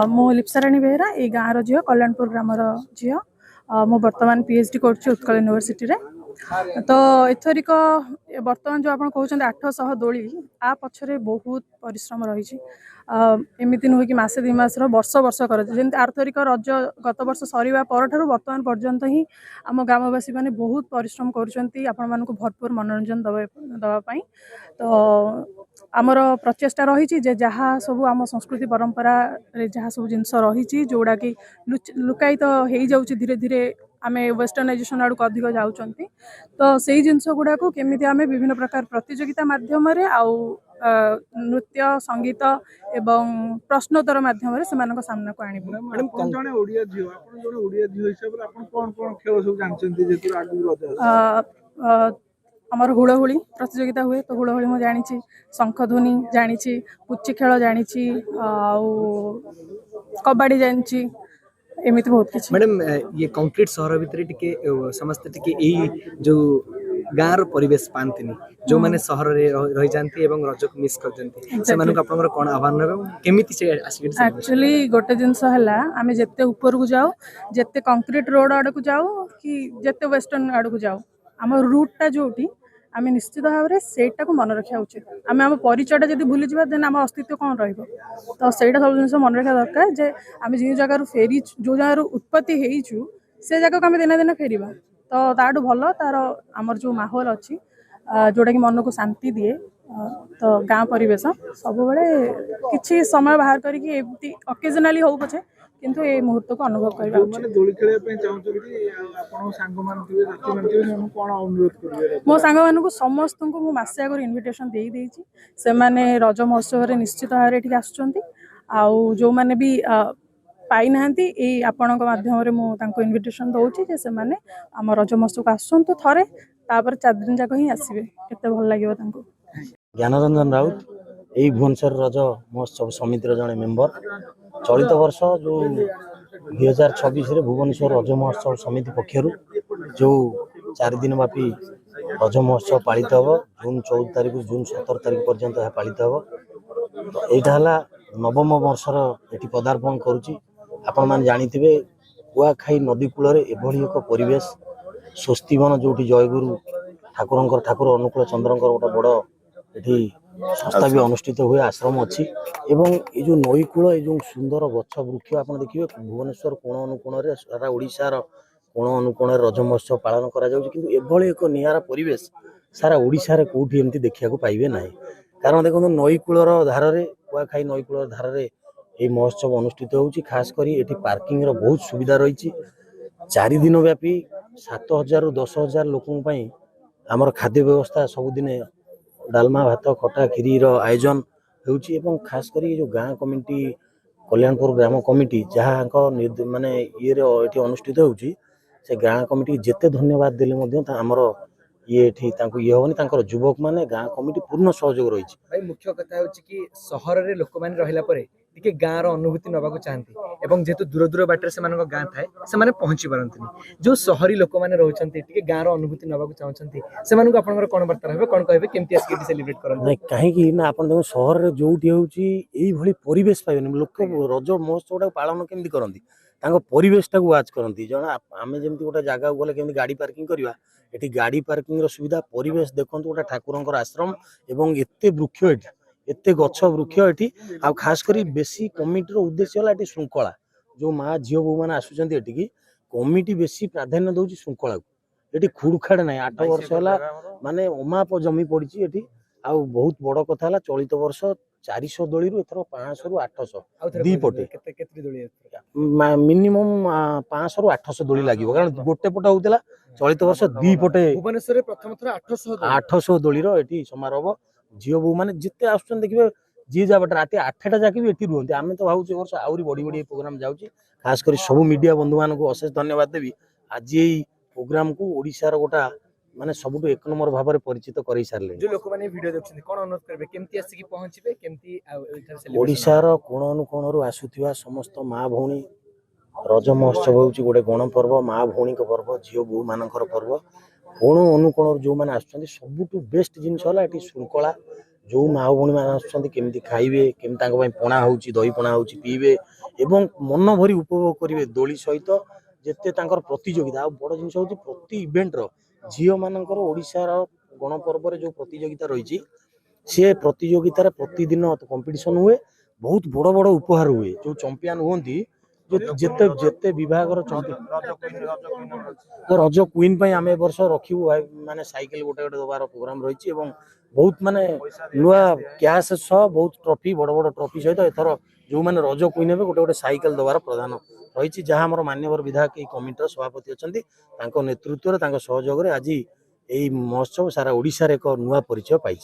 मु लिप्साराणी बेहरा ये गाँव झील कल्याणपुर ग्रामर झील मु बर्तमान पीएचडी कर उत्कल यूनिवर्सिटी रे। तो एथरिक बर्तमान जो आप कहते 800 दोली आ पछरे बहुत परिश्रम रही। एमती नुह कि मसे 2 मास वर्ष वर्ष कर जमी आर्थरिक रज गत वर्ष सरवा पर बर्तमान पर्यंत ही आम ग्रामवासी मैंने बहुत परिश्रम कर भरपूर मनोरंजन दवापाई। तो आमर प्रचेषा रही जहाँ सब आम संस्कृति परंपरा जहाँ सब जिनस रही जोड़ा कि लुकायित हो जाऊँ धीरे धीरे आम वेस्टर्नाइजेशन आड़ को अधिक जाऊँ। तो से जिनस गुड़ा को केमी आम विभिन्न प्रकार प्रतियोगिता मध्यम नृत्य संगीत एवं प्रश्नोत्तर मध्यम से सामना को आणबू। आमर हुड़हुड़ी प्रतियोगिता हुए तो हुड़हुड़ी मुझे जानी, शंखध्वनि जानी, पुची खेल जानी, कबाड़ी जानी, एमती बहुत किसी। मैडम ये कंक्रीट सहर भितर टिके समस्त टिके यही जो गाँव परिवेश पाती जो मैंने सहर रही जाती एवं रज को मिस करते से मानक आपनकर कोन आह्वान केमिति से एक्चुअली गोटे जिनस है आम जिते ऊपर को जाओ जिते कंक्रीट रोड आड़ को जाओ कि जिते वेस्टर्न आड़ को जाओ आम रूटा जो आम निश्चित भाव में सेटा को मन रखा उचित। आम आम परिचयटा जब भूली जावा देन आम अस्तित्व कौन रहिबो। तो सेटा सब जिन मन रखा दरकार जे आम जो जगार फेरी जो जगार उत्पत्ति होइछु से जगह को आम दिन दिन फेरिबा तो ताठू भल तार आमर जो माहौल अच्छी जोटा कि मन को शांति दिए। तो गाँव परिवेश सब किसी समय बाहर करके अकेजनाली हो पछे किंतु ए मुहूर्त को अनुभव करबा मो सांग मानू समस्त को मु मासे आगर इनविटेशन दे देइछि से माने रज महोत्सव रे निश्चित भाव एठी आसुचंती आउ जो माने भी पाई नाहंती ए आपणक माध्यम रे मु तांको इनविटेशन दउछि जे से माने हम रज महोत्सव को आसुंतु थरे तापर 4 दिन जाक ही आसीबे केते भल लागिवो तांको। ज्ञानरंजन राउत यही भुवनेश्वर रज महोत्सव समितिर जड़े मेम्बर चलित वर्ष जो 2026 भुवनेश्वर रज महोत्सव समिति पक्षर जो 4 दिन व्यापी रज महोत्सव पालित हम जून 14 तारिख जून 17 तारिख पर्यंत पालित हम। तो यहाँ नवम वर्षर ये पदार्पण करुच्ची आपण मैंने जानी कुआखाई नदी कूल एभली एक परिवेश स्वस्तिवन जो जयगुरु ठाकुर अनुकूल चंद्र गोटे बड़ ये संस्था भी अनुष्ठित हुए आश्रम अच्छी एवं ये जो नई कूल ये सुंदर गछ वृक्ष आप देखिए भुवनेश्वर कोण अनुकोण सारा ओडिशार कोण अनुकोण रज महोत्सव पालन करा एक नियारा परिवेश सारा ओडिशार कोठी एमती देखा पाइबे ना। कारण देखो नई कूलर धारे कुआखाई नई कूलर धारे ये महोत्सव अनुष्ठित होउची खास करी एटी पार्किंग रो बहुत सुविधा रही। 4 दिन व्यापी 7,000 ରୁ 10,000 लोकों पई हमर खाद्य व्यवस्था सबुदिन डालमा भात खटा खीरी रो आयोजन होउची एवं खास करी जो गाँ कमिटी कल्याणपुर ग्राम कमिटी जहाँ माने ये अनुष्ठित होउची से गाँ कमिटी जेते धन्यवाद देले मध्य हमर ये ये होनी युवक माने गाँ कमिटी पूर्ण सहयोग रही। भाई मुख्य कथा होची कि सहर रे लोक माने रहिला परे टिके गाँ रो अनुभूति नबाकू चाहती एवं जेतु दूर दूर बाटर से मानक गाँ थाए से माने पहुंची पारंतनी जो शहरी लोक माने रहउचंती टिके गाँ रो अनुभूति नबाकू चाहउचंती से मानक आपनकर कोन वार्ता रहबे कोन कहबे केमती आसी सेलिब्रेट करन नै काहे कि ना आपन देखो शहर रे जोटी होउची एई भली परिवेश पाइबेनी लोक रज महोत्सव पालन केमती करंती तांको परिवेश टाको वाच करंती जणा आमे जेमती गोटा जागा गले केमती गाड़ी पार्किंग करबा एठी गाड़ी पार्किंग रो सुविधा परिवेश देखंतु गोटा ठाकुरंकर आश्रम एवं एते वृक्ष एठी एते गछ वृक्ष एठी आ खास करी बेसी कमिटी रो उद्देश्य होला एठी श्रृंखला जो माँ झील बो माने आसुचंती एठी की कमिटी बेसी प्राधान्य दउची श्रृंखला को एठी खुड़खाड़ नै 8 वर्ष होला माने अमाप जमी पड़िची एठी आ बहुत बड़ कथा होला चलित वर्ष 400 दोली रु एथरो 500 रु 800 दी पटे केते दोली मिनिमम 500 रु 800 दोली लागिवो कारण गोटे पट होउतला चलित वर्ष दी पटे भुवनेश्वर रे प्रथम थरा 800 दोली रो एठी समारोह झील बो माने जिते आसुचन देखिबे जी जा बट राति 8टा जाके भी एठी रुहंती आमे तो भाउचे वर्ष आउरी बड़ी बड़ी प्रोग्राम जाउची खास करी सब मीडिया बंधु मान को अशेष धन्यवाद देबी आज एई प्रोग्राम को ओडिसा रो गोटा माने सबुटो एक नंबर भाव में परिचित करै सारले जो लोक माने वीडियो देखछन कोन अनुरोध करबे केमती आसी कि पहुंचबे केमती एथर सेलिब्रेशन ओडिसा रो कोण अनुकोण रु आसुथिबा समस्त माँ भौणी रज महोत्सव होउची गोटे गण पर्व माँ भौणी को पर्व झियो बो मानकर पर्व कोण अनुकोण जो माने आसुचंती सबुटो बेस्ट जिंस होला एठी श्रृंखला जो माँ भौणी मैंने आसुच्चंती केमिति खाइबे केमिति तांको पई पणा होउची दही पणा होउची पीबे एवं मन भरी उपभोग करिवे दोली सहित जेते तांकर प्रतियोगिता आ बड़ जिनिस होउची प्रति इवेंट रो झियो मानकर ओडिसा रो गणपर्व रे जो प्रतियोगिता रहिची से प्रतियोगितार प्रतिदिन कंपिटिशन हुए बहुत बड़ बड़ उपहार हुए जो चंपियन हुंती जेते जेते विभाग रज क्वीन पे आम वर्ष रखू माने साइकिल गोटे गोटे दबार प्रोग्राम रही बहुत माने नुआ कैश सह बहुत ट्रॉफी बड़ बड़ ट्रॉफी सहित एथर जो माने रज क्वीन हे गोटे गोटे साइकिल दबार प्रदान रही जहाँ आम मान्यवर विधायक कमिटर सभापति अच्छा नेतृत्व सहयोग आज यही महोत्सव सारा ओडिशा रे एक नुआ परिचय पाई।